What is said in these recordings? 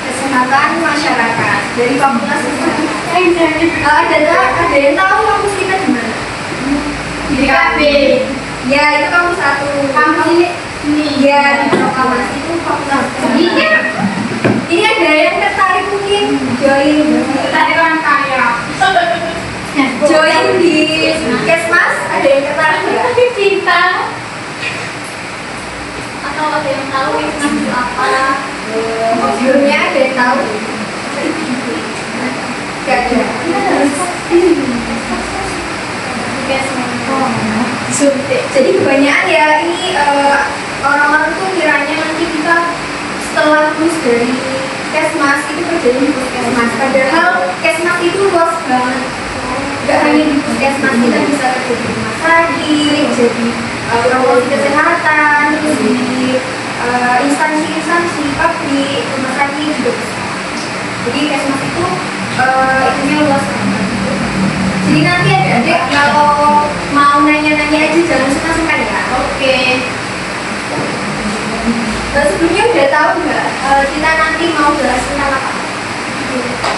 Kesehatan masyarakat dari Fakultas Kesehatan. Ada yang tahu kampus kita di mana? Di DKB. Ya, itu kampus satu. Kampus ini ya di Proklamasi itu Fakultas Kesehatan. Ini ada yang tertarik mungkin join tertarik orang kaya. Join di Kesmas, ada yang tertarik nggak? Cinta. Atau ada yang tahu Kesmas itu apa? Sebelumnya ada yang tahu? Gak ada. Jadi kebanyakan ya ini orang-orang tuh kiranya nanti kita setelah lulus dari Kesmas itu kerjanya di Puskesmas. Padahal Kesmas itu luas banget. Gak hanya di Puskesmas, kita bisa kerja di rumah sakit, jadi promosi kesehatan, terus di instansi-instansi pabrik, rumah sakit juga bisa. Jadi Kesmas itu itunya luas banget. Jadi nanti adik-adik kalau mau nanya-nanya aja jangan suka-suka ya. Oke. Sebelumnya udah tahu nggak kita nanti mau bahas tentang apa?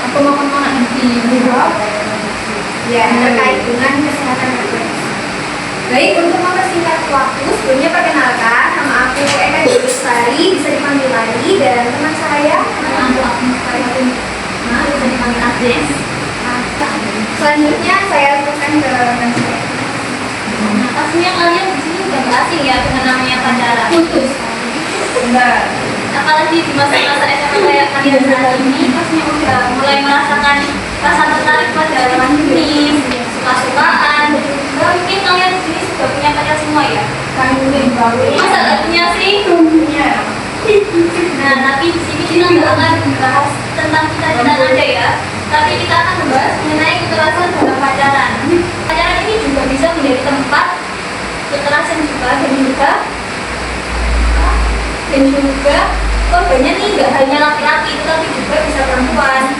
Aku mau nanti ya terkait dengan kesehatan reproduksi. Baik, untuk mempersingkat waktu, sebelumnya perkenalkan nama aku Eka Dewi Lestari, bisa dipanggil lagi, dan teman saya nama aku Agnes Karyatin, bisa dipanggil Agnes. Selanjutnya saya lakukan ke teman saya. Nah, pastinya kalian di sini udah nggak asing ya dengan namanya pacaran. Putus. Benar. Apalagi di masa-masa SMA kayak kalian saat ini, pastinya udah mulai merasakan rasa tertarik pada lawan jenis, suka-sukaan. Mungkin kalian di sini sudah punya pacar semua ya? Masa nggak punya sih? Punya. Nah, tapi di sini kita nggak akan membahas tentang cita-cita aja ya. Tapi kita akan membahas mengenai kekerasan dalam pacaran. Pacaran ini juga bisa menjadi tempat kekerasan juga dan juga korbannya nih nggak hanya laki-laki, tetapi juga bisa perempuan.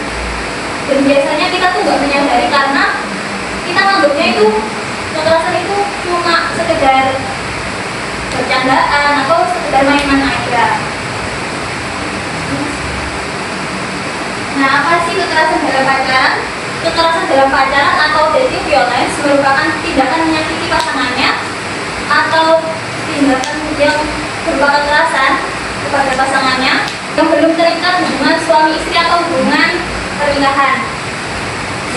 Dan biasanya kita tuh nggak menyadari karena kita menganggapnya itu kekerasan itu cuma sekedar bercandaan atau sekedar main-main aja. Nah, apa sih kekerasan dalam pacaran? Kekerasan dalam pacaran atau dating violence merupakan tindakan menyakiti pasangannya atau tindakan yang berupa kekerasan kepada pasangannya yang belum terikat hubungan suami istri atau hubungan pernikahan.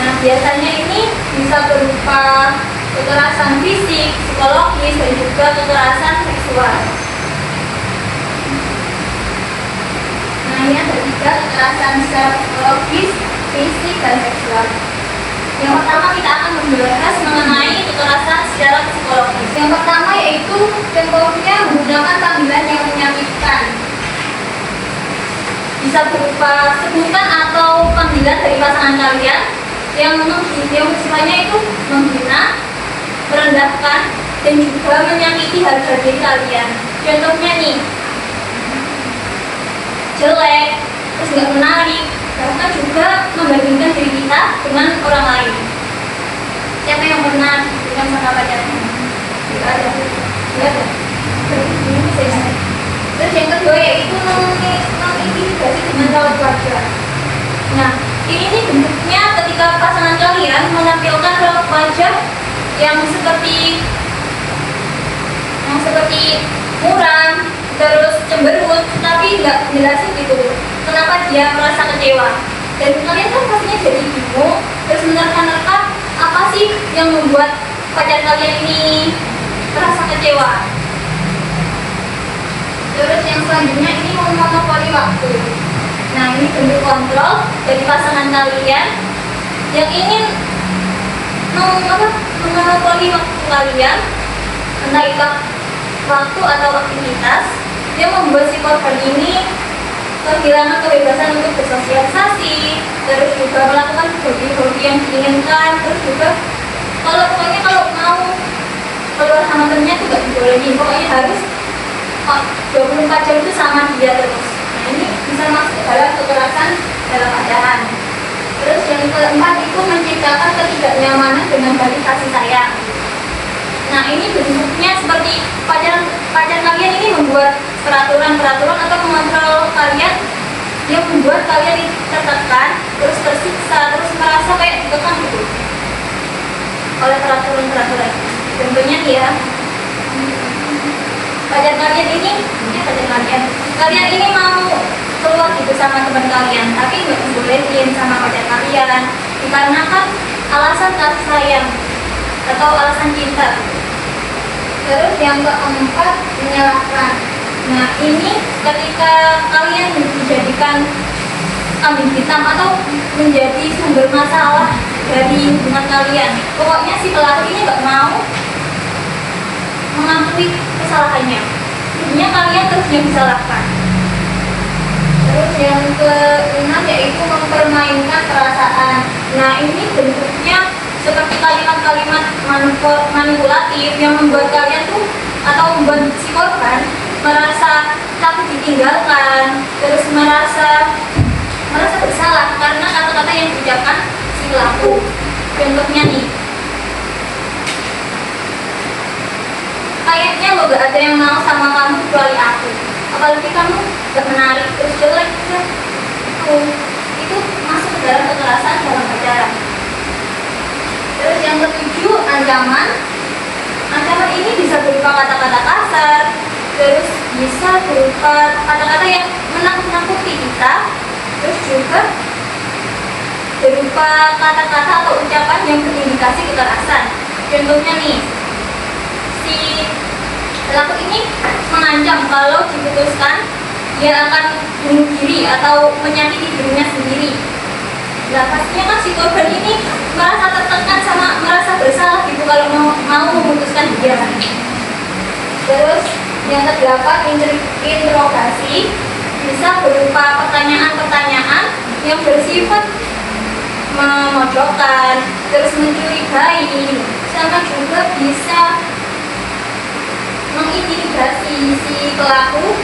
Nah, biasanya ini bisa berupa kekerasan fisik, psikologis, dan juga kekerasan seksual. Nah, ini ada 3 kekerasan secara psikologis, fisik, dan seksual. Yang pertama kita akan membahas mengenai kekerasan secara psikologis. Yang pertama yaitu contohnya menggunakan panggilan yang menyakitkan. Bisa berupa sebutan atau panggilan dari pasangan kalian yang sifatnya itu menghina, merendahkan, dan juga menyakiti harga diri kalian. Contohnya nih, jelek, terus nggak menarik, bahkan juga membandingkan diri kita dengan orang lain. Siapa yang pernah dengan sama pacarnya? Tidak ada. Terus yang kedua yaitu mengintimidasi dengan raut wajah. Nah, ini bentuknya ketika pasangan kalian menampilkan raut wajah yang seperti muram, terus cemberut, tapi nggak jelasin gitu kenapa dia merasa kecewa. Dan kalian kan pastinya jadi bingung, terus menerka-nerka apa sih yang membuat pacar kalian ini merasa kecewa. Terus yang selanjutnya ini memonopoli waktu. Nah, ini bentuk kontrol dari pasangan kalian yang ingin memonopoli waktu kalian, entah itu waktu atau aktivitas, yang membuat si korban ini kehilangan kebebasan untuk bersosialisasi, terus juga melakukan hobi-hobi yang diinginkan, terus juga kalau mau keluar sama temennya itu gak dibolehin, pokoknya harus 24 jam itu sama dia terus. Nah, ini bisa masuk dalam kekerasan dalam pacaran. Terus yang keempat itu menciptakan ketidaknyamanan dengan balik kasih sayang. Nah, ini bentuknya seperti pacar kalian ini peraturan atau mengontrol kalian yang membuat kalian tertekan, terus tersiksa, terus merasa kayak dikekang gitu oleh peraturan-peraturan. Contohnya nih ya, kalian ini mau keluar gitu sama teman kalian, tapi nggak dibolehin sama pacar kalian dikarenakan alasan kasih sayang atau alasan cinta. Terus yang keempat, menyalahkan. Nah ini ketika kalian dijadikan kambing hitam atau menjadi sumber masalah dari hubungan kalian. Pokoknya si pelaku ini nggak mau mengakui kesalahannya. Intinya kalian terus yang disalahkan. Terus yang keenam yaitu mempermainkan perasaan. Nah ini bentuknya seperti kalimat-kalimat manipulatif yang membuat kalian tuh atau membuat si korban merasa takut ditinggalkan, terus merasa bersalah karena kata-kata yang diucapkan si pelaku. Contohnya nih, kayaknya lo gak ada yang mau sama kamu kecuali aku, apalagi kamu gak menarik, terus jelek ya. Itu masuk ke dalam kekerasan dalam pacaran. Terus yang ketujuh, ancaman. Ancaman ini bisa berupa kata-kata kasar, terus bisa berupa kata-kata yang menakut-nakuti kita, terus juga berupa kata-kata atau ucapan yang berindikasi kekerasan. Contohnya nih, si pelaku ini mengancam kalau diputuskan dia akan bunuh diri atau menyakiti dirinya sendiri. Nah pastinya kan si korban ini merasa tertekan sama merasa bersalah gitu kalau mau memutuskan dia. Terus yang kedelapan, interogasi. Bisa berupa pertanyaan-pertanyaan yang bersifat memojokkan, terus mencurigai, sama juga bisa mengintimidasi si pelaku,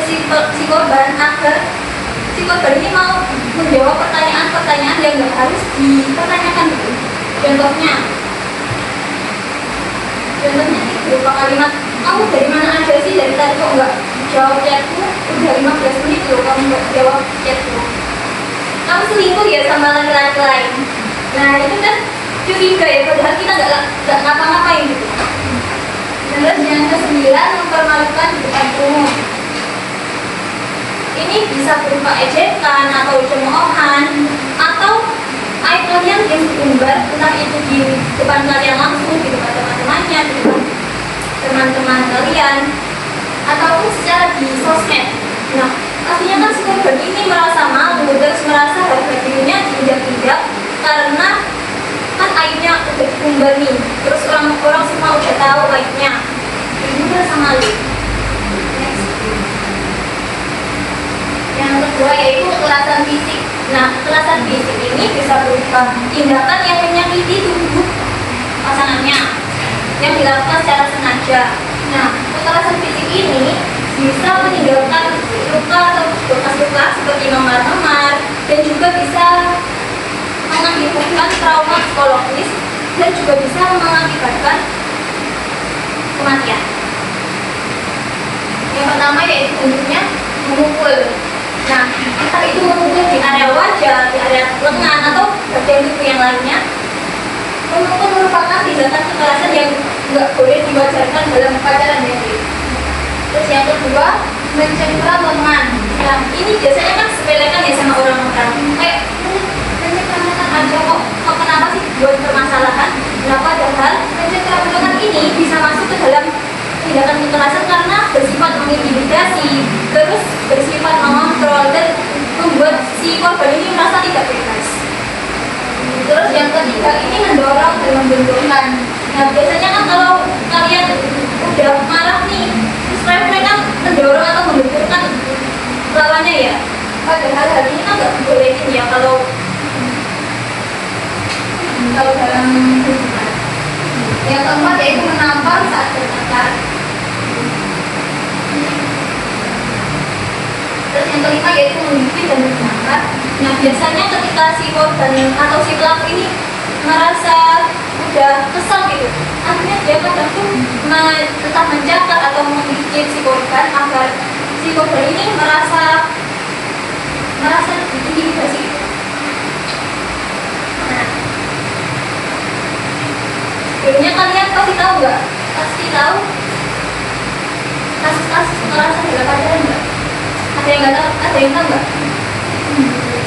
si korban agar si korban ini mau menjawab pertanyaan-pertanyaan yang nggak harus dipertanyakan gitu. Contohnya nih berupa kalimat, kamu dari mana aja sih, dari tadi kok nggak jawab chatku, udah 15 menit loh kamu nggak jawab chatku, kamu selingkuh ya sama laki-laki lain. Nah itu kan curiga ya, padahal kita nggak ngapa-ngapain gitu. Terus yang kesembilan, mempermalukan di depan umum. Ini bisa berupa ejekan atau cemoohan atau aib kalian yang diumbar, entah itu di depan kalian langsung, di depan teman-temannya, di depan teman-teman kalian, ataupun secara di sosmed. Nah, pastinya kan si korban ini merasa malu, terus merasa harga dirinya diinjak-injak karena kan aibnya udah diumbar nih, terus orang semua udah tahu aibnya, ini merasa malu. Yang kedua yaitu kekerasan fisik. Nah, kekerasan fisik ini bisa berupa tindakan yang menyakiti tubuh pasangannya yang dilakukan secara sengaja. Nah, kekerasan fisik ini bisa meninggalkan luka atau bekas luka seperti memar-memar, dan juga bisa mengakibatkan trauma psikologis dan juga bisa mengakibatkan kematian. Yang pertama yaitu bentuknya memukul. Nah, entah itu memukul di area wajah, di area lengan, atau bagian tubuh yang lainnya. Memukul merupakan tindakan kekerasan yang nggak boleh diwajarkan dalam pacaran ya. Terus yang kedua, mencengkram lengan. Nah, ini biasanya kan sepelekan ya sama orang-orang. Kayak mencengkram lengan aja kok kenapa sih buat permasalahan? Nah, padahal mencengkram lengan ini bisa masuk ke dalam tindakan kekerasan karena bersifat mengintimidasi, terus bersifat mengontrol dan membuat si korban ini merasa tidak bebas. Terus yang ketiga ini mendorong dan membenturkan. Nah biasanya kan kalau kalian udah marah nih, terus mereka mendorong atau membenturkan lawannya ya. Padahal hal ini kan nggak dibolehin ya kalau dalam hubungan. Yang keempat yaitu menampar saat bertengkar. Terus yang kelima yaitu mengikuti dan menampar. Nah biasanya ketika si korban atau si pelaku ini merasa udah kesal gitu, akhirnya dia kadang tuh tetap menjaga atau menggigit si korban agar merasa diintimidasi. Nah, sebenarnya kalian pasti tahu nggak? Pasti tahu kasus-kasus kekerasan dalam pacaran nggak? Ada yang nggak tahu? Ada yang tahu nggak?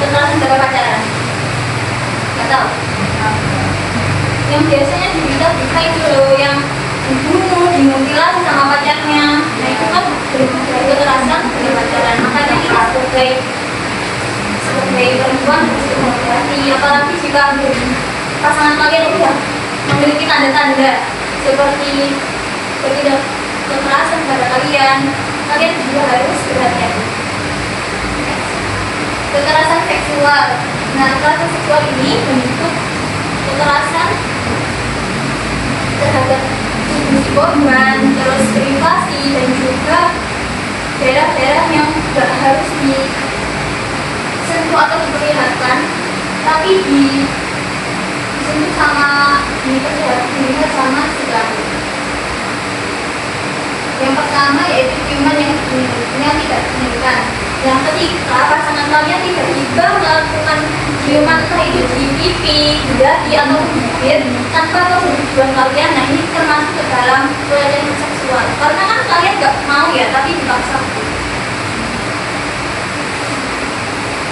Kekerasan dalam pacaran? Nggak tahu. Yang biasanya diberita itu loh, yang dibunuh, dimutilasi sama pacarnya. Nah itu kan kekerasan dalam pacaran. Makanya kita sebagai perempuan harus berhati-hati, apalagi jika pasangan kalian udah memiliki tanda-tanda seperti kekerasan pada kalian juga harus berhati-hati. Kekerasan seksual. Nah, kekerasan seksual ini bentuk kekerasan terhadap tubuh si korban, terus privasi, dan juga daerah-daerah yang tidak harus disentuh atau diperlihatkan, tapi disentuh sama dilihat sama si pelaku. Yang pertama yaitu ciuman yang tidak diinginkan. Yang ketiga, pasangan kalian tiba-tiba melakukan ciuman entah itu di pipi, di dahi, atau di bibir tanpa persetujuan kalian. Nah ini termasuk ke dalam pelecehan seksual. Karena kan kalian nggak mau ya, tapi dipaksa.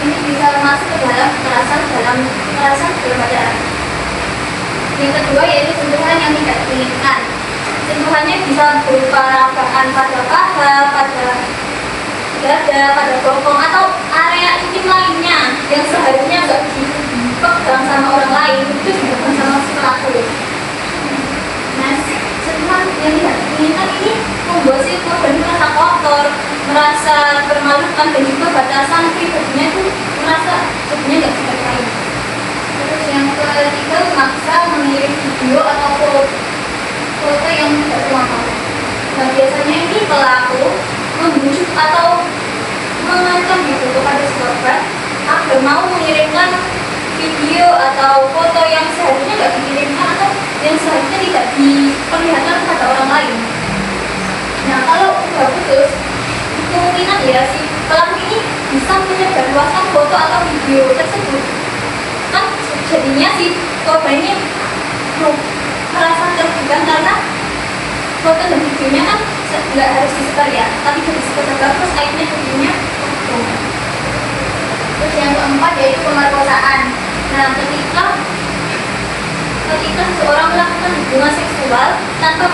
Ini bisa masuk ke dalam kekerasan dalam pacaran. Yang kedua yaitu sentuhan yang tidak diinginkan. Sentuhannya bisa berupa rabakan pada paha, pada dada, pada bokong, atau area intim lainnya yang seharusnya nggak dipegang sama orang lain, itu dipegang sama si pelaku. Nah, sentuhan yang tidak diinginkan ini membuat si korban merasa kotor, merasa permalukan, dan juga batasan pribadinya itu merasa sebenarnya nggak dihargai. Terus yang ketiga, memaksa mengirim video atau foto yang tidak terlampau. Nah, biasanya ini pelaku membujuk atau mengancam gitu kepada si korban agar mau mengirimkan video atau foto yang seharusnya nggak dikirimkan atau yang seharusnya tidak diperlihatkan kepada orang lain. Nah, kalau udah putus, kemungkinan ya si pelaku ini bisa menyebarluaskan foto atau video tersebut. Kan jadinya si korban ini merasa tertekan karena foto dan videonya kan nggak harus disebar ya, tapi jadi sebar terus akhirnya videonya foto. Terus yang keempat yaitu pemerkosaan. Nah, ketika seseorang melakukan hubungan seksual tanpa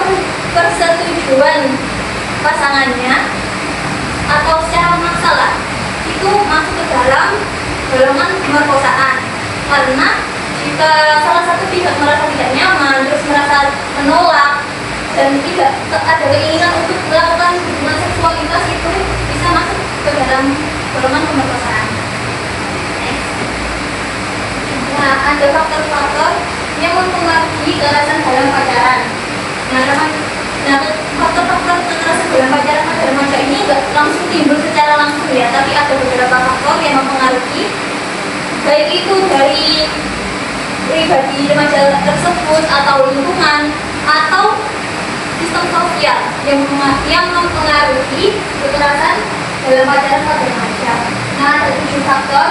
persetujuan pasangannya atau secara masalah, itu masuk ke dalam golongan pemerkosaan. Karena jika salah satu pihak merasa tidak nyaman, terus merasa menolak, dan tidak ada keinginan untuk melakukan hubungan seksualitas, itu bisa masuk ke dalam golongan pemerkosaan. Nah, ada faktor-faktor yang mempengaruhi kekerasan dalam pacaran. Nah, faktor-faktor kekerasan dalam pacaran pada remaja ini nggak langsung timbul secara langsung ya, tapi ada beberapa faktor yang mempengaruhi, baik itu dari pribadi remaja tersebut atau lingkungan atau sistem sosial yang mempengaruhi kekerasan dalam pacaran pada remaja. Nah, ada 7 faktor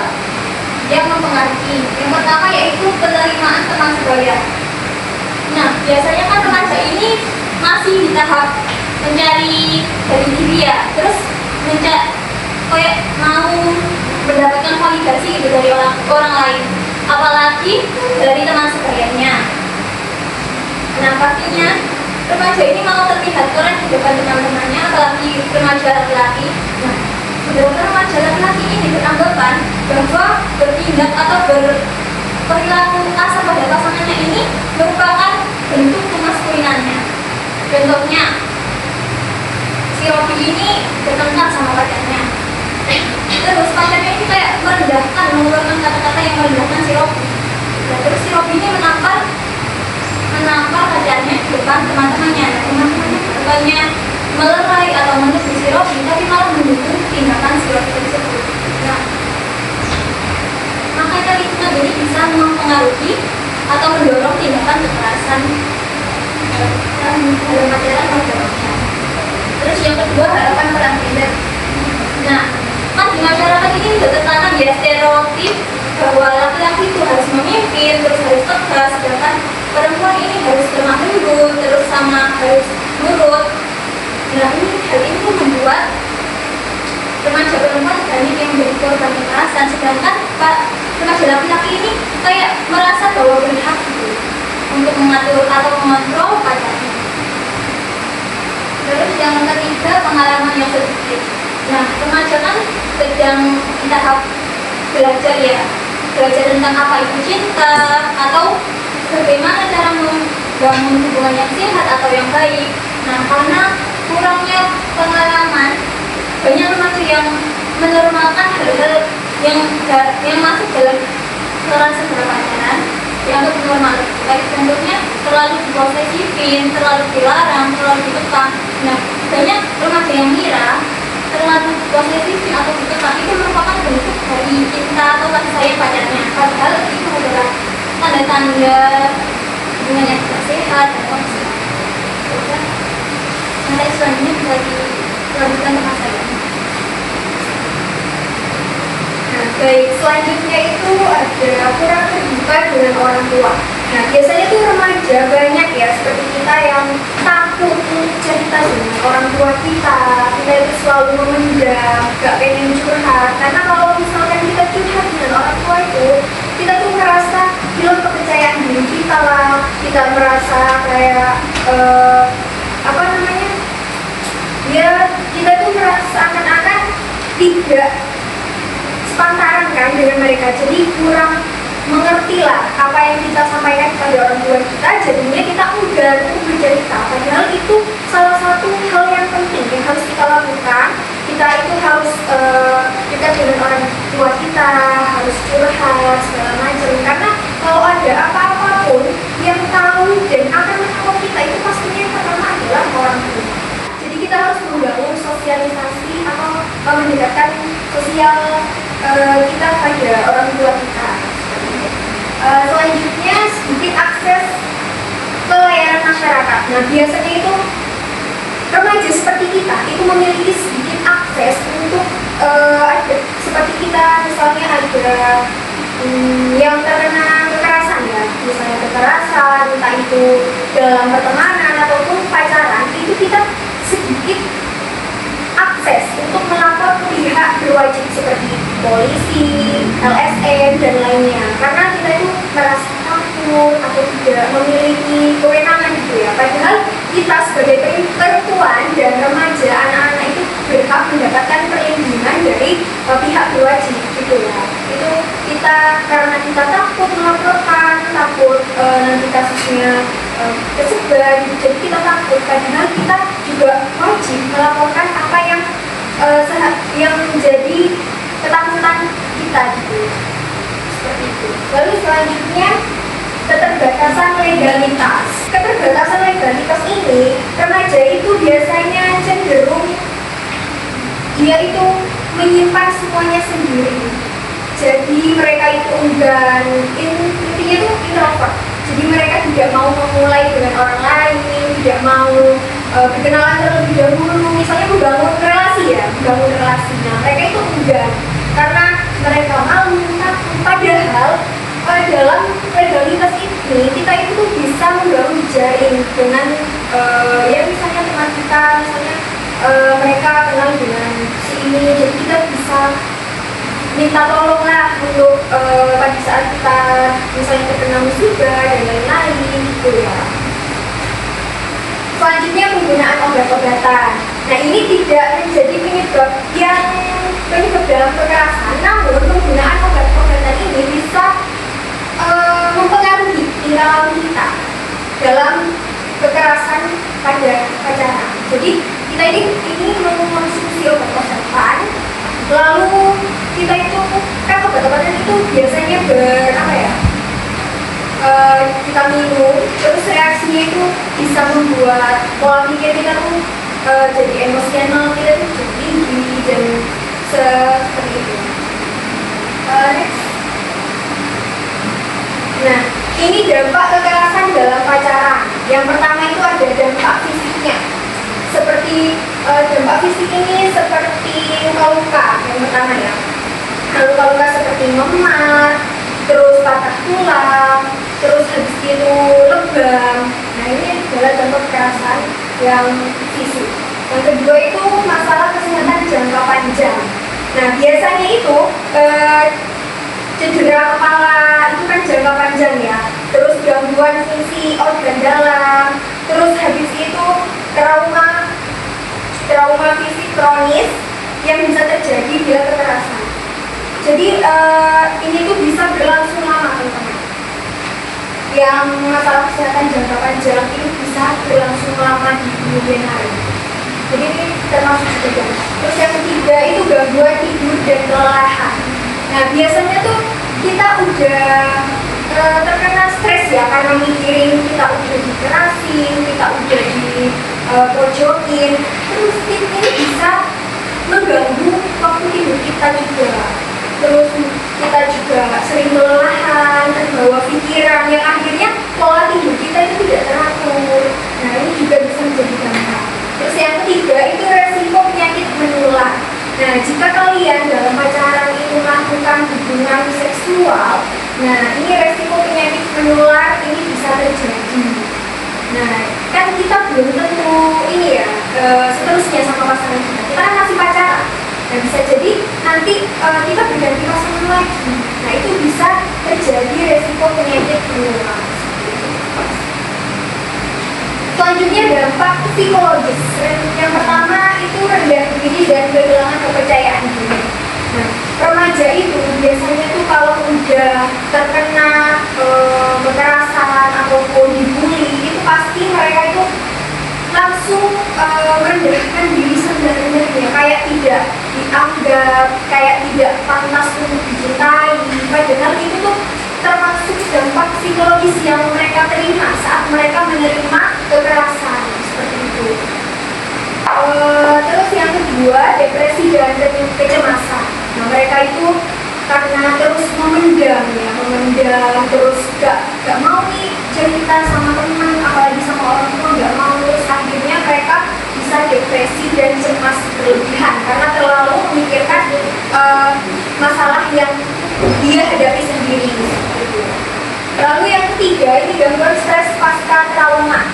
yang mempengaruhi. Yang pertama yaitu penerimaan teman sebaya. Nah, biasanya kan remaja ini masih di tahap mencari dari diri ya, terus kayak mau mendapatkan validasi gitu dari orang lain, apalagi dari teman sebayanya. Nah, pastinya remaja ini mau terlihat keren di depan teman-temannya, apalagi remaja laki-laki. Nah, beberapa remaja laki-laki ini beranggapan bahwa bertindak atau berperilaku kasar pada pasangannya ini merupakan bentuk kemaskulinannya. Contohnya, si Robi ini bertengkar sama pacarnya. Terus pacarnya ini kayak merendahkan, mengeluarkan kata-kata yang merendahkan si Robi. Nah, terus si Robi ini menampar pacarnya di depan teman-temannya. Nah, teman-temannya bukannya melerai atau menuduh si Robi, tapi malah mendukung tindakan si Robi tersebut. Nah, makanya lingkungan ini bisa mempengaruhi atau mendorong tindakan kekerasan dalam pacaran pada remaja. Terus yang kedua, harapan peran gender. Nah, di masyarakat ini sudah tertanam ya stereotip bahwa laki-laki itu harus memimpin, terus harus tegas, sedangkan perempuan ini harus lemah lembut, terus sama harus nurut. Nah ini hal ini pun membuat remaja perempuan banyak yang menjadi korban kekerasan, sedangkan remaja laki-laki ini kayak merasa bahwa berhak gitu untuk mengatur atau mengontrol pacarnya. Terus yang ketiga, pengalaman yang sedikit. Nah, remaja kan sedang di tahap belajar ya, belajar tentang apa itu cinta atau bagaimana cara membangun hubungan yang sehat atau yang baik. Nah, karena kurangnya pengalaman, banyak remaja yang menormalkan hal-hal yang masuk dalam peran segera pacaran dianggap normal. Kayak contohnya terlalu diposesifin, terlalu dilarang, terlalu dikekang. Nah, banyak remaja yang mengira terlalu posesifin atau dikekang itu merupakan bentuk dari cinta atau kasih sayang pacarnya. Padahal itu adalah tanda-tanda hubungan yang tidak sehat dan toksik. Nanti selanjutnya bisa dilanjutkan ke Mas saya. Nah, baik, selanjutnya itu ada kurang terbuka dengan orang tua. Nah, biasanya tuh remaja banyak ya seperti kita yang takut untuk cerita dengan orang tua kita itu selalu memendam, gak pengen curhat. Karena kalau misalkan kita curhat dengan orang tua itu, kita tuh merasa hilang kepercayaan diri kita lah, kita merasa kayak apa namanya? Ya, kita tuh merasa akan-akan tidak sepantaran kan dengan mereka, jadi kurang mengerti lah apa yang kita sampaikan kepada orang tua kita, jadinya kita enggan untuk bercerita. Padahal itu salah satu hal yang penting yang harus kita lakukan. Kita itu harus dekat dengan orang tua kita, harus curhat segala macam. Karena kalau ada apa-apa pun yang tahu dan akan menolong kita itu pastinya yang pertama adalah orang tua. Jadi kita harus membangun sosialisasi atau mendekatkan sosial kita pada orang tua kita. Selanjutnya sedikit akses ke layanan masyarakat. Nah, biasanya itu remaja seperti kita itu memiliki sedikit akses untuk ada seperti kita misalnya ada yang terkena kekerasan ya, misalnya kekerasan entah itu dalam pertemanan ataupun pacaran, itu kita sedikit akses untuk melapor ke pihak berwajib seperti polisi, LSM dan lainnya. Karena kita itu merasa takut atau tidak memiliki kewenangan gitu ya. Padahal kita sebagai perempuan dan remaja, anak-anak itu berhak mendapatkan perlindungan dari pihak berwajib gitu ya. Itu kita karena kita takut melaporkan, takut nanti kasusnya kesebar, jadi kita takut. Padahal kita juga wajib melaporkan apa yang menjadi ketakutan kita gitu. Seperti itu. Lalu selanjutnya keterbatasan legalitas. Keterbatasan legalitas ini remaja itu biasanya cenderung dia itu menyimpan semuanya sendiri. Jadi mereka itu enggan, intinya itu introvert. Jadi mereka tidak mau memulai dengan orang lain, tidak mau berkenalan terlebih dahulu. Misalnya membangun relasi ya, membangun relasi. Nah, mereka itu enggan karena mereka malu, takut. Padahal dalam legalitas ini kita itu bisa membangun jaring dengan ya misalnya teman kita, misalnya mereka kenal dengan si ini, jadi kita bisa minta tolong lah untuk pada saat kita misalnya terkena musibah dan lain-lain gitu ya. Selanjutnya penggunaan obat-obatan. Nah, ini tidak menjadi penyebab dalam kekerasan, namun penggunaan obat-obatan ini bisa mempengaruhi tingkah laku kita dalam kekerasan pada pacaran. Jadi kita ini mengkonsumsi obat-obatan, lalu kita itu kan obat-obatan itu biasanya kita minum, terus reaksinya itu bisa membuat pola pikir kita tuh jadi emosional, kita tuh jadi tinggi dan seperti itu. Nah, ini dampak kekerasan dalam pacaran. Yang pertama itu ada dampak fisiknya, seperti Dampak fisik ini seperti luka-luka yang pertama ya. Luka-luka seperti memar, terus patah tulang, terus habis itu lebam. Nah ini adalah dampak kekerasan yang fisik. Yang kedua itu masalah kesehatan jangka panjang. Nah biasanya itu cedera kepala itu kan jangka panjang ya. Terus gangguan fungsi organ dalam, terus habis itu trauma fisik kronis yang bisa terjadi bila kekerasan. Jadi ini tuh bisa berlangsung lama teman-teman. Yang masalah kesehatan jangka panjang itu bisa berlangsung lama di kemudian hari. Jadi ini termasuk juga. Terus yang ketiga itu gangguan tidur dan kelelahan. Nah biasanya tuh kita udah terkena stres ya karena mikirin kita udah dikerasin, kita udah dipojokin. Terus ini bisa mengganggu waktu tidur kita juga. Terus kita juga sering kelelahan, terbawa pikiran yang akhirnya pola tidur kita itu tidak teratur. Nah ini juga bisa menjadi dampak. Terus yang ketiga itu resiko penyakit menular. Nah jika kalian dalam pacaran itu melakukan hubungan seksual, nah ini resiko penyakit menular ini bisa terjadi. Nah kan kita belum tentu ini ya seterusnya sama pasangan kita kan masih pacaran. Nah bisa jadi nanti kita berganti pasangan lagi. Nah itu bisa terjadi resiko penyakit menular. Selanjutnya dampak psikologis. Yang pertama itu rendah diri dan kehilangan kepercayaan diri. Nah remaja itu biasanya tuh kalau udah terkena kekerasan ataupun dibully itu pasti mereka itu langsung merendahkan diri sebenarnya, kayak tidak dianggap, kayak tidak pantas untuk dicintai. Padahal itu tuh termasuk dampak psikologis yang mereka terima saat mereka menerima kekerasan seperti itu. Terus yang kedua depresi dan kecemasan. Nah mereka itu karena terus memendam terus gak mau nih cerita sama teman, apalagi sama orang tua gak mau, terus akhirnya mereka bisa depresi dan cemas berlebihan karena terlalu memikirkan masalah yang dia hadapi sendiri. Lalu yang ketiga ini gangguan stres pasca trauma.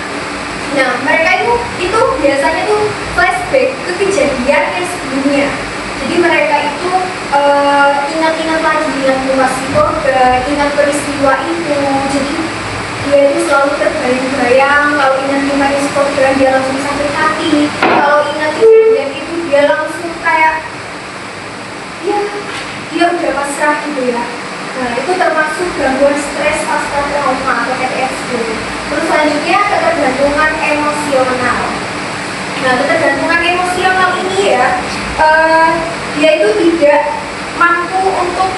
Nah mereka itu biasanya tuh flashback ke kejadian yang sebelumnya. Jadi mereka itu ingat-ingat lagi situasi korban, ingat peristiwa itu. Jadi dia itu selalu terbayang-bayang. Kalau ingat kemarin korban dia langsung sakit hati. Kalau ingat kejadian itu dia langsung kayak ya dia udah pasrah gitu ya. Nah itu termasuk gangguan stres pasca trauma atau PTSD. Terus selanjutnya ketergantungan emosional. Nah ketergantungan emosional ini ya dia itu tidak mampu untuk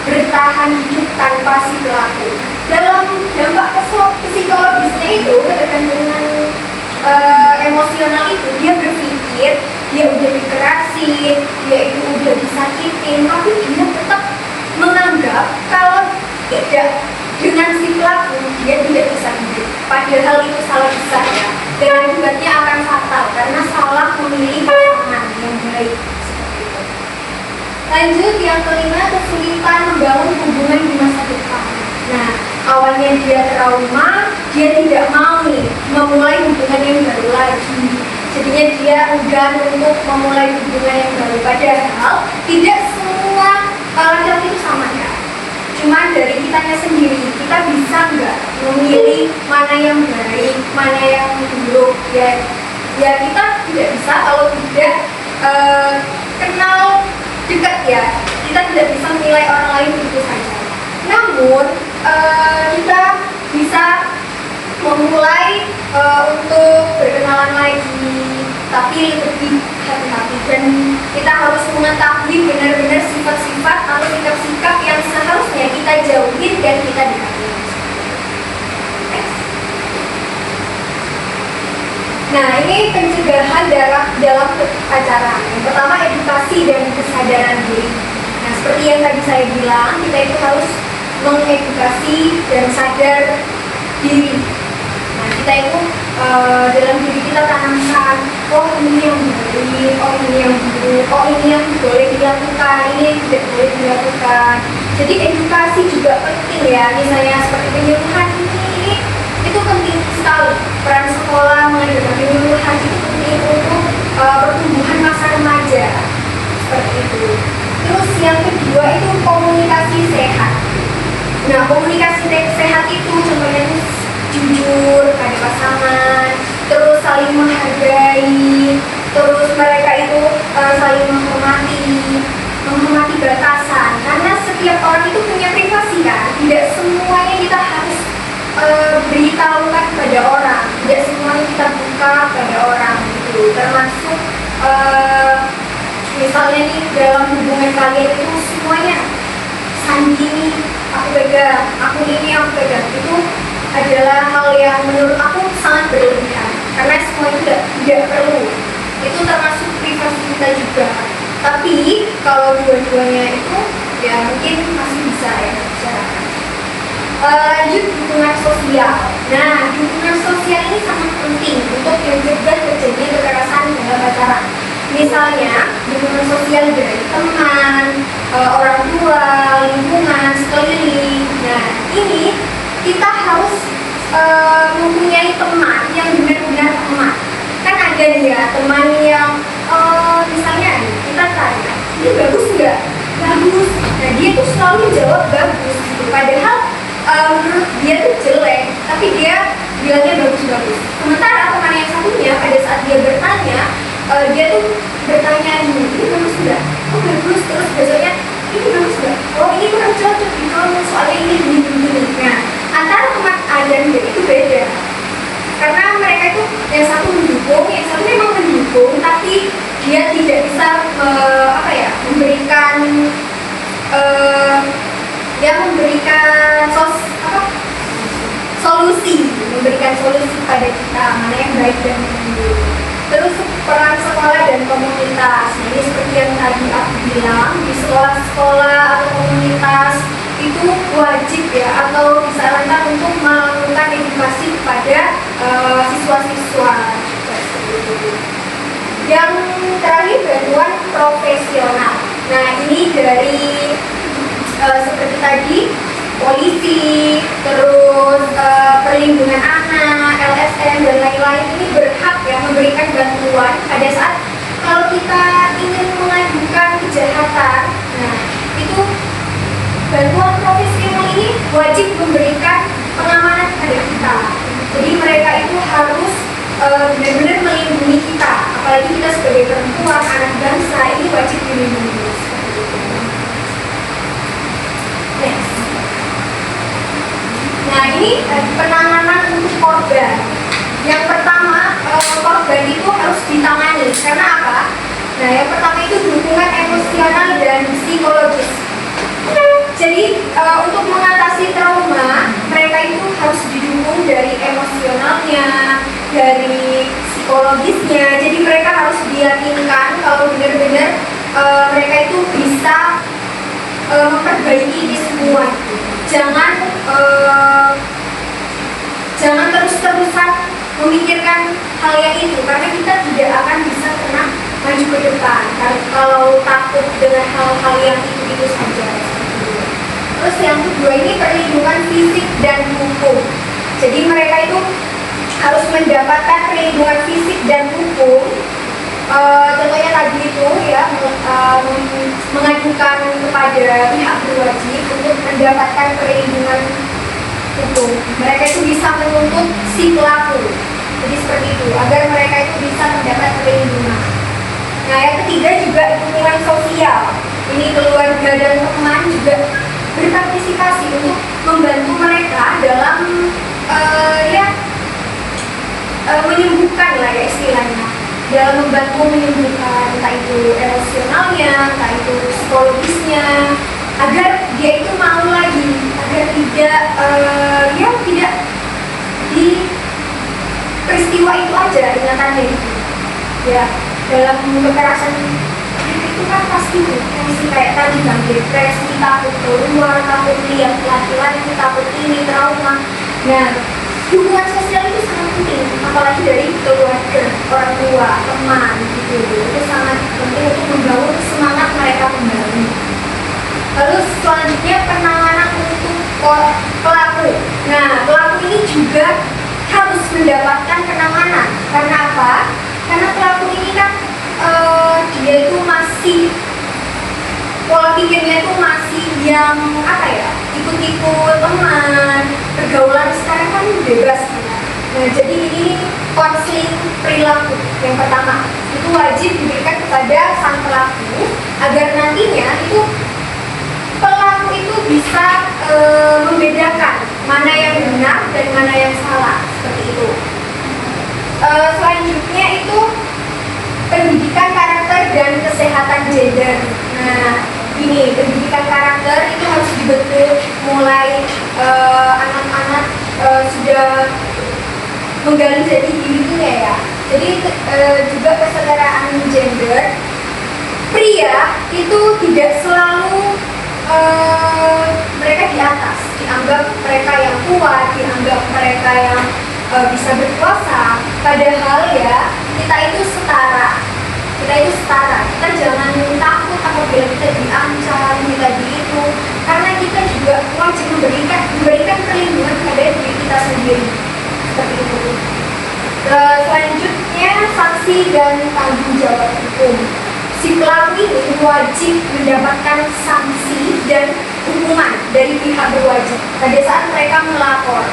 bertahan hidup tanpa si pelaku. Dalam dampak psikologisnya itu ketergantungan emosional itu dia berpikir dia udah dikerasin, dia itu udah disakitin, tapi dia tetap menganggap kalau tidak dengan si pelaku dia tidak bisa hidup. Padahal itu salah besar ya. Dan akibatnya akan fatal karena salah memilih pasangan yang baik. Lanjut yang kelima, kesulitan membangun hubungan di masa depan. Nah, awalnya dia trauma, dia tidak mau nih memulai hubungan yang baru lagi. Jadinya dia enggan untuk memulai hubungan yang baru. Padahal tidak semua laki-laki itu sama ya. Cuma dari kitanya sendiri, kita bisa nggak memilih mana yang baik, mana yang buruk ya kita tidak bisa kalau tidak kenal dekat ya. Kita tidak bisa menilai orang lain begitu saja. Namun kita bisa memulai untuk berkenalan lagi, tapi lebih hati-hati dan kita harus mengetahui benar-benar sifat-sifat atau sikap-sikap yang seharusnya kita jauhin dan kita dekati. Nah ini pencegahan dalam pacaran. Yang pertama edukasi dan kesadaran diri. Nah seperti yang tadi saya bilang, kita itu harus mengedukasi dan sadar diri. Nah kita itu dalam diri kita tanamkan, oh ini yang baik, oh ini yang buruk, oh ini yang boleh dilakukan, ini yang tidak boleh dilakukan. Jadi edukasi juga penting ya, misalnya seperti penyuluhan ini itu penting sekali. Peran sekolah mengadakan penyuluhan itu penting untuk pertumbuhan masa remaja seperti itu. Terus yang kedua itu komunikasi sehat. Nah, komunikasi sehat itu contohnya itu jujur pada pasangan, terus saling menghargai, terus mereka itu saling menghormati batasan. Karena setiap orang itu punya privasi kan, tidak semuanya kita harus beritahukan kepada orang, tidak semuanya kita buka pada orang gitu. Termasuk misalnya nih dalam hubungan kalian itu semuanya Sandi ini aku pegang, aku ini aku pegang, itu adalah hal yang menurut aku sangat berlebihan karena semua itu tidak perlu. Itu termasuk privasi kita juga. Tapi kalau dua-duanya itu ya mungkin masih bisa ya bicarakan. Lanjut dukungan sosial. Nah, dukungan sosial ini sangat penting untuk mencegah terjadinya kekerasan dalam pacaran. Misalnya dukungan sosial dari teman, orang tua, lingkungan, sekeliling. Nah, ini kita harus mempunyai teman yang benar-benar teman. Kan ada ya teman yang misalnya kita tanya, ini bagus nggak? Bagus. Nah, dia tuh selalu jawab bagus gitu. Padahal menurut dia tuh jelek, tapi dia bilangnya bagus-bagus. Sementara teman yang satunya pada saat dia bertanya, dia tuh bertanya ini bagus nggak? Oh bagus. Terus besoknya ini bagus nggak? Oh ini kurang cocok di kamu soalnya ini begini. Nah, antara teman A dan B itu beda. Karena mereka itu yang satu mendukung, yang satu memang mendukung, tapi dia tidak bisa memberikan solusi pada kita mana yang baik dan yang buruk. Terus peran sekolah dan komunitas. Nah, ini seperti yang tadi aku bilang, di sekolah-sekolah atau komunitas itu wajib ya atau disarankan untuk melakukan edukasi kepada siswa-siswa. Yang terakhir bantuan profesional. Nah, ini dari seperti tadi polisi, terus perlindungan anak, LSM dan lain-lain ini berhak ya memberikan bantuan pada saat kalau kita ingin mengajukan kejahatan. Nah, itu bantuan profesional ini wajib memberikan pengamanan kepada kita. Jadi mereka itu harus benar-benar melindungi kita, apalagi kita sebagai perempuan, anak bangsa ini wajib dilindungi. Next. Nah, ini penanganan untuk korban. Yang pertama, korban itu harus ditangani. Karena apa? Nah, yang pertama itu dukungan emosional dan psikologis. Jadi, untuk mengatasi trauma, mereka itu harus didukung dari emosionalnya, dari psikologisnya. Jadi, mereka harus diyakinkan kalau benar-benar mereka itu bisa memperbaiki ini semua. Jangan terus-terusan memikirkan hal yang itu karena kita tidak akan bisa pernah maju ke depan kalau takut dengan hal-hal yang itu saja. Terus yang kedua ini perlindungan fisik dan hukum. Jadi mereka itu harus mendapatkan perlindungan fisik dan hukum. Contohnya tadi itu ya mengajukan kepada pihak berwajib untuk mendapatkan perlindungan hukum. Mereka itu bisa menuntut si pelaku. Jadi seperti itu agar mereka itu bisa mendapat perlindungan. Nah, yang ketiga juga dukungan sosial. Ini keluarga dan teman juga berpartisipasi untuk membantu mereka dalam menyembuhkan lah ya istilahnya. Dalam membantu menyembuhkan entah itu emosionalnya, entah itu psikologisnya, agar dia itu mau lagi, agar tidak tidak di peristiwa itu aja ingatannya itu. Ya, dalam kekerasan itu kan pasti depresi kayak tadi kan, depresi, takut keluar, takut lihat laki-laki, takut ini, trauma. Nah, Hubungan sosial itu sangat penting, apalagi dari keluarga, orang tua, teman, gitu. Itu sangat penting untuk membangun semangat mereka kembali. Lalu selanjutnya penanganan untuk pelaku. Nah, pelaku ini juga harus mendapatkan penanganan. Karena apa? Karena pelaku ini kan dia itu masih pola pikirnya itu masih yang apa ya, ikut-ikut teman, pergaulan sekarang kan bebas ya. Nah, jadi ini konseling perilaku yang pertama itu wajib diberikan kepada sang pelaku agar nantinya itu pelaku itu bisa membedakan mana yang benar dan mana yang salah, seperti itu. Selanjutnya itu pendidikan karakter dan kesehatan gender. Nah, ini pendidikan karakter itu harus dibentuk mulai anak-anak sudah menggali jati dirinya ya. Jadi juga kesetaraan gender. Pria itu tidak selalu mereka di atas, dianggap mereka yang kuat, dianggap mereka yang bisa berkuasa. Padahal ya kita itu setara. Kita jangan takut apabila kita diancam, kita itu, karena kita juga wajib memberikan perlindungan kepada diri kita sendiri. Seperti itu. Selanjutnya sanksi dan tanggung jawab hukum. Si pelaku ini wajib mendapatkan sanksi dan hukuman dari pihak berwajib pada saat mereka melapor.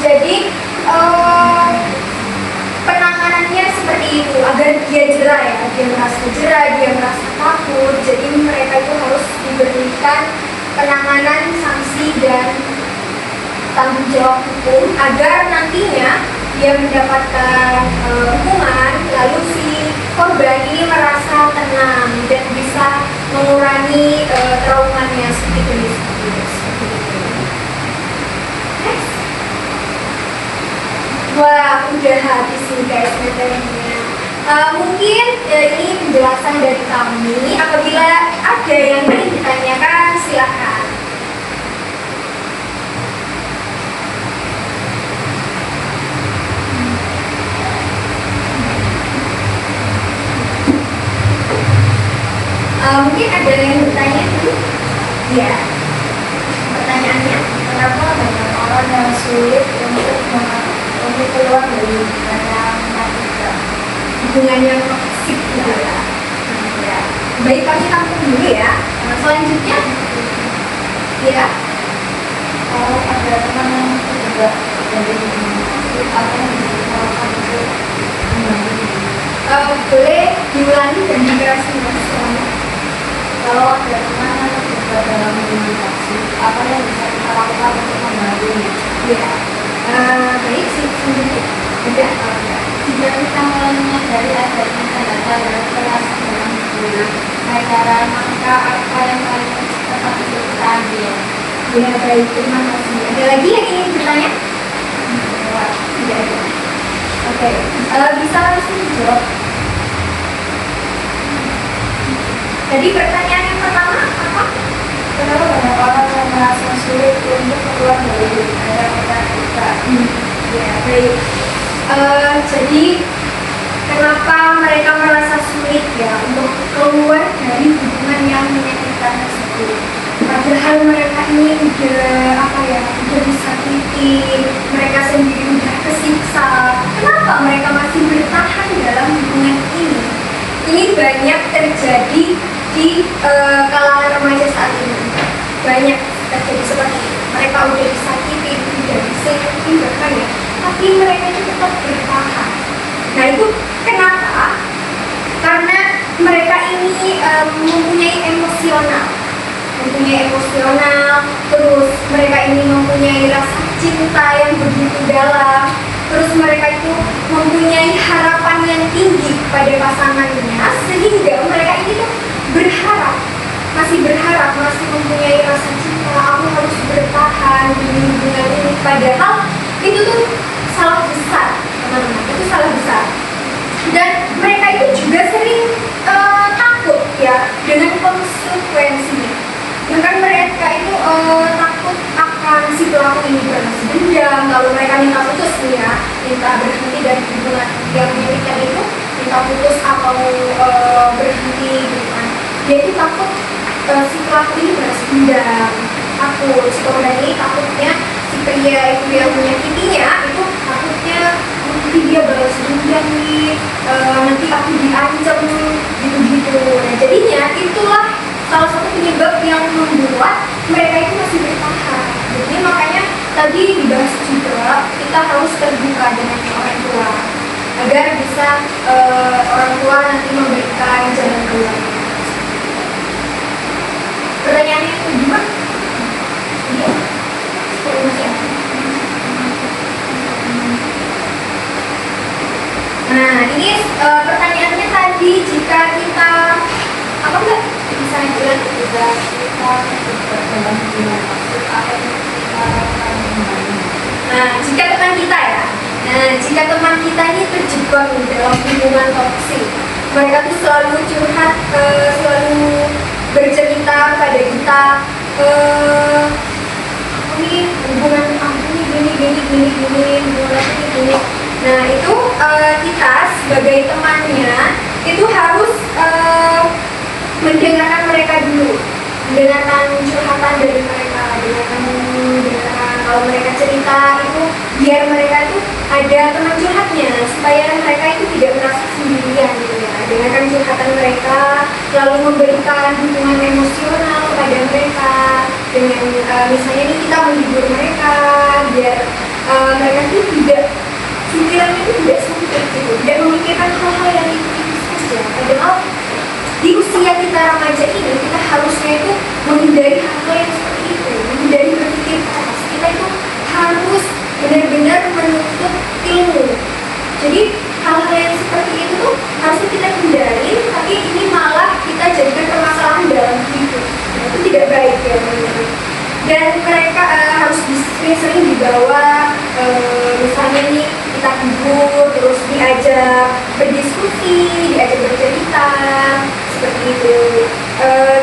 Jadi penanganannya seperti itu agar dia jera ya, dia merasa jera, dia merasa takut. Jadi mereka itu harus diberikan penanganan, sanksi dan tanggung jawab hukum agar nantinya dia mendapatkan hukuman, lalu si korban ini merasa tenang dan bisa mengurangi traumanya seperti itu. Next. Wah, udah habis nih guys materinya. Mungkin ini penjelasan dari kami. Apabila ada yang ingin ditanyakan, silakan. Mungkin ada yang bertanya dulu? Ya. Pertanyaannya, kenapa banyak orang yang sulit untuk keluar dari hubungan yang toksik? Hubungan yang toksik gitu ya. Ya. Baik, kami tampung dulu ya. Selanjutnya, ya. Kalau ada teman yang juga dari hubungan toksik, apa yang bisa dilakukan untuk boleh diulangi dan dijelaskan selama. Kalau ada teman yang terlibat dalam hubungan toksik, apa yang bisa kita lakukan untuk membantunya? Ya, baik sih sendiri. Tidak, jika kita mulai menyadari adanya tanda-tanda kekerasan dalam hubungan, cara maka apa yang paling tepat untuk kita ambil? Ya, baik, terima kasih. Ada lagi yang ingin bertanya? Tidak ada. Oke, bisa langsung dijawab. Jadi pertanyaan yang pertama apa? Kenapa banyak orang yang merasa sulit untuk keluar dari hubungan yang toksik? Ya, baik. Jadi kenapa mereka merasa sulit ya untuk keluar dari hubungan yang menyakitkan tersebut? Padahal mereka ini udah disakiti, mereka sendiri udah kesiksa. Kenapa mereka masih bertahan dalam hubungan ini? Ini banyak terjadi di kalangan remaja saat ini. Banyak terjadi seperti itu. Mereka udah disakiti, udah diselingkuhi bahkan ya, tapi mereka itu tetap bertahan. Nah itu kenapa? Karena mereka ini mempunyai emosional, terus mereka ini mempunyai rasa cinta yang begitu dalam, terus mereka itu mempunyai harapan yang tinggi pada pasangannya, sehingga mereka ini tuh masih berharap, masih mempunyai rasa cinta. Aku harus bertahan di hubungan ini, padahal itu tuh salah besar, teman-teman. Itu salah besar. Dan mereka itu juga sering takut ya dengan konsekuensinya. Bahkan mereka itu takut akan si pelaku ini balas dendam, lalu mereka minta mau berhenti gitu kan. Dia itu takut si pelaku ini balas dendam, takut si korban ini takutnya si pria itu yang menyakitinya itu takutnya nanti dia balas dendam nih, nanti aku diancam gitu-gitu. Nah jadinya itulah salah satu penyebab yang membuat mereka itu masih bertahan. Jadi makanya tadi dibahas juga kita harus terbuka dengan orang tua agar bisa orang tua nanti memberikan jalan keluar. Pertanyaannya itu gimana? Iya. Masih ada. Nah ini pertanyaannya tadi jika kita apa enggak bisa bilang kita dalam hubungan maksud apa yang kita kembali. Nah jika teman kita ya, jika teman kita ini terjebak dalam hubungan toksik, mereka tuh selalu curhat, selalu bercerita pada kita, ini hubungan aku ini gini, hubungan aku ini gini. Nah itu kita sebagai temannya itu harus mendengarkan mereka dulu, mendengarkan curhatan dari mereka, dengarkan kalau mereka cerita itu biar mereka itu ada teman curhatnya supaya mereka itu tidak merasa sendirian gitu ya. Dengarkan curhatan mereka, lalu memberikan dukungan emosional kepada mereka dengan misalnya ini kita menghibur mereka biar mereka itu tidak pikirannya itu tidak sempit gitu, tidak memikirkan hal-hal yang itu saja. Padahal di usia kita remaja ini kita harusnya itu menghindari hal-hal yang seperti itu, menghindari berpikir keras. Kita itu harus benar-benar menuntut ilmu. Jadi hal-hal yang seperti itu tuh harusnya kita hindari, tapi ini malah kita jadikan permasalahan dalam hidup. Nah, itu tidak baik ya teman-teman. Dan mereka harus sering-sering dibawa, misalnya nih kita hibur, terus diajak berdiskusi, diajak bercerita, seperti itu.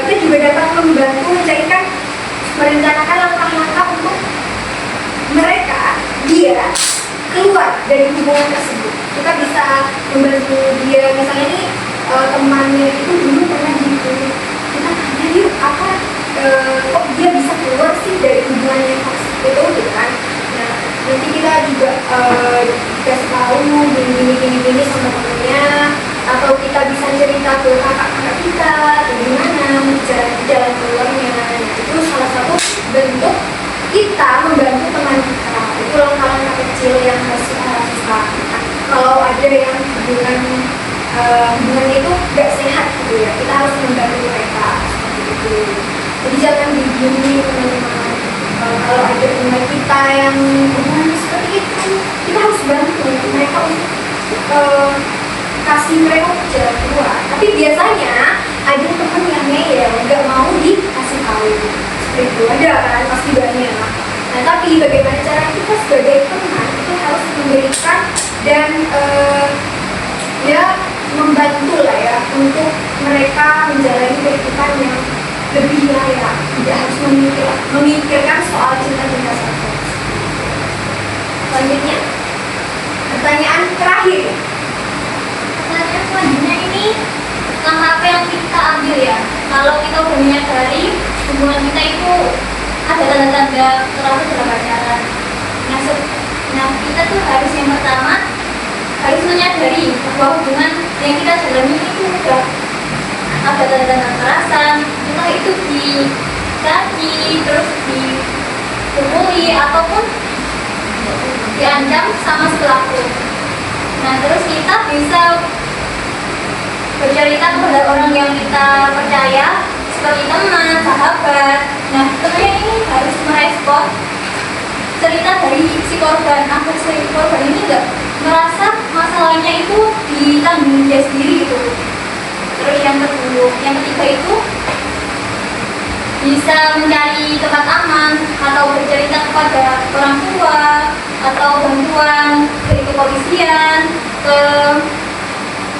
Kita juga dapat membantu merencanakan langkah-langkah untuk mereka, dia keluar dari hubungan tersebut. Kita bisa membantu dia, misalnya nih temannya itu dulu pernah gitu, kita tanya yuk apa kok dia bisa keluar sih dari hubungan yang toksik itu gitu kan. Nah nanti kita juga dikasih tahu gini sama temennya, atau kita bisa cerita ke kakak-kakak kita bagaimana jalan keluarnya. Nah, itu salah satu bentuk kita membantu teman kita. Itu langkah-langkah kecil yang harus kita lakukan. Kalau ada yang hubungan itu gak sehat gitu ya, kita harus membantu mereka seperti itu. Jadi jangan begini teman-teman. Kalau ada teman kita yang hubungannya seperti itu, kita harus bantu mereka untuk kasih mereka jalan keluar. Tapi biasanya ada teman yang ngeyel, nggak mau dikasih tahu. Seperti itu ada kan, pasti banyak. Nah tapi bagaimana cara kita sebagai teman itu harus memberikan dan ya membantu lah ya untuk mereka menjalani kehidupan yang lebih layak, tidak harus memikirkan soal cinta-cinta saja. Selanjutnya, pertanyaan terakhir. Pertanyaan selanjutnya ini, langkah apa yang kita ambil ya kalau kita udah menyadari hubungan kita itu ada tanda-tanda terlalu dalam pacaran. Nah kita tuh harus yang pertama harus menyadari bahwa hubungan yang kita jalani itu udah ada tanda-tanda kekerasan, entah itu di kaki, terus dipukuli ataupun diancam sama si pelaku. Nah terus kita bisa bercerita kepada orang yang kita percaya seperti teman, sahabat. Nah tentunya ini harus merespon cerita dari si korban agar si korban ini enggak merasa masalahnya itu ditanggung dia sendiri gitu. Terus yang ketiga itu bisa mencari tempat aman atau bercerita kepada orang tua atau bantuan dari kepolisian, ke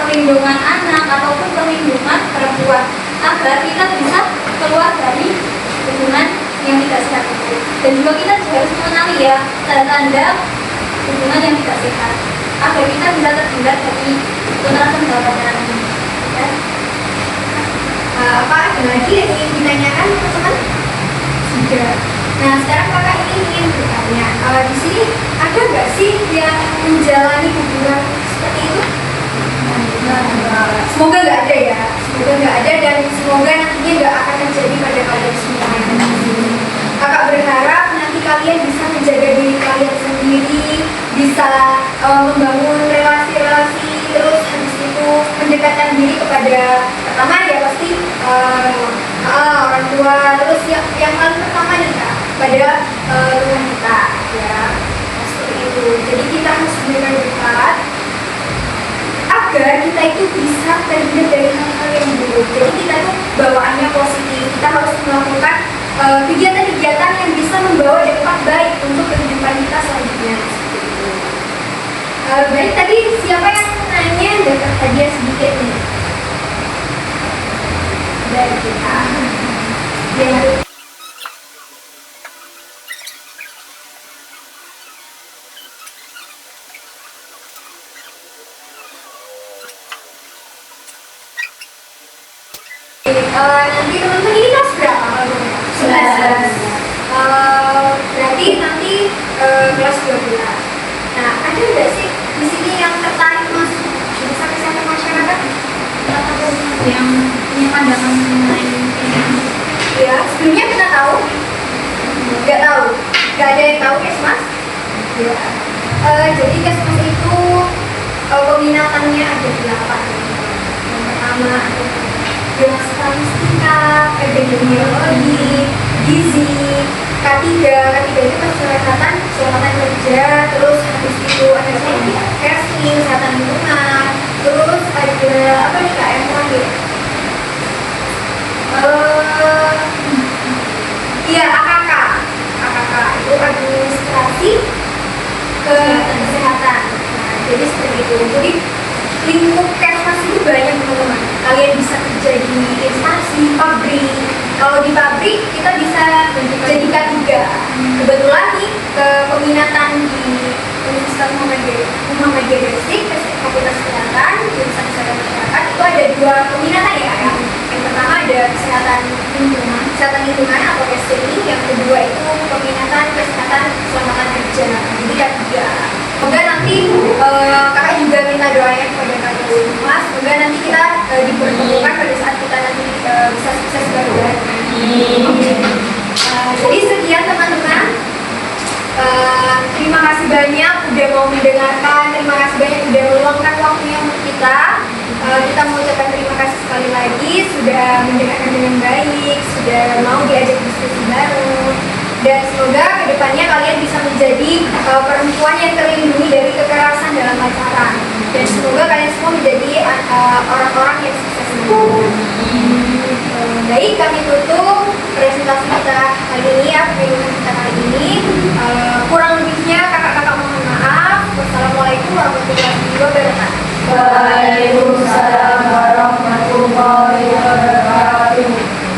perlindungan anak ataupun perlindungan perempuan agar kita bisa keluar dari hubungan yang tidak sehat itu. Dan juga kita harus mengenali ya tanda-tanda hubungan yang tidak sehat agar kita bisa terhindar dari kekerasan dalam pacaran ini. ada lagi yang ingin ditanyakan teman-teman? Sudah. Nah, sekarang kakak ini ingin bertanya, di sini ada nggak sih yang menjalani hubungan seperti itu? Semoga nggak ada ya, semoga nggak ada dan semoga nantinya nggak akan terjadi pada kalian semua. Kakak berharap nanti kalian bisa menjaga diri kalian sendiri, bisa membangun relasi-relasi, terus habis itu mendekatkan diri kepada pertama ya pasti orang tua, terus yang paling pertama nih Kak, pada Tuhan kita ya seperti itu. Jadi kita harus benar dekat agar kita itu bisa terhindar dari hal-hal yang buruk. Jadi kita tuh bawaannya positif. Kita harus melakukan kegiatan-kegiatan yang bisa membawa dampak baik untuk kehidupan kita selanjutnya. Baik, tadi siapa yang nanya dapat hadiah sedikit nih? Dari kita. Ya. Nanti teman-teman ini kelas berapa? 11. Berarti nanti kelas 12. Nah, ada nggak sih di sini yang tertarik masuk jurusan kesehatan masyarakat? Yang punya pandangan mengenai ini. Ya, sebelumnya kita tahu? Nggak tahu? Nggak ada yang tahu Kesmas? Ya. Jadi Kesmas itu peminatannya ada 8. Yang pertama ada statistika, epidemiologi, gizi, K3 itu kesehatan kerja, terus habis itu ada casting, kesehatan lingkungan, terus ada apa nih Kak yang terakhir? Iya AKK itu administrasi kesehatan. Nah, jadi seperti itu. Jadi lingkup Kesmas itu banyak teman-teman. Kalian bisa kerja di instansi, pabrik. Kalau di pabrik kita bisa jadi K3. Kebetulan nih peminatan di Universitas Muhammadiyah Gresik, Fakultas Kesehatan, jurusan Kesehatan Masyarakat itu ada 2 peminatan ya. Yang pertama ada kesehatan lingkungan atau KSLI, yang kedua itu peminatan kesehatan keselamatan kerja. Jadi K3. Semoga nanti kakak juga minta doanya kepada kalian semua. Semoga nanti kita dipertemukan pada saat kita nanti bisa sukses bareng. Jadi sekian teman-teman. Terima kasih banyak udah mau mendengarkan. Terima kasih banyak udah meluangkan waktunya untuk kita. Kita mengucapkan terima kasih sekali lagi sudah mendengarkan dengan baik, sudah mau diajak diskusi bareng. Dan semoga kedepannya kalian bisa menjadi perempuan yang terlindungi dari kekerasan dalam pacaran. Dan semoga kalian semua menjadi orang-orang yang sukses. Baik, kami tutup presentasi kita kali ini ya, pertemuan kita kali ini. Kurang lebihnya kakak-kakak mohon maaf. Wassalamualaikum warahmatullahi wabarakatuh. Waalaikumsalam warahmatullahi wabarakatuh.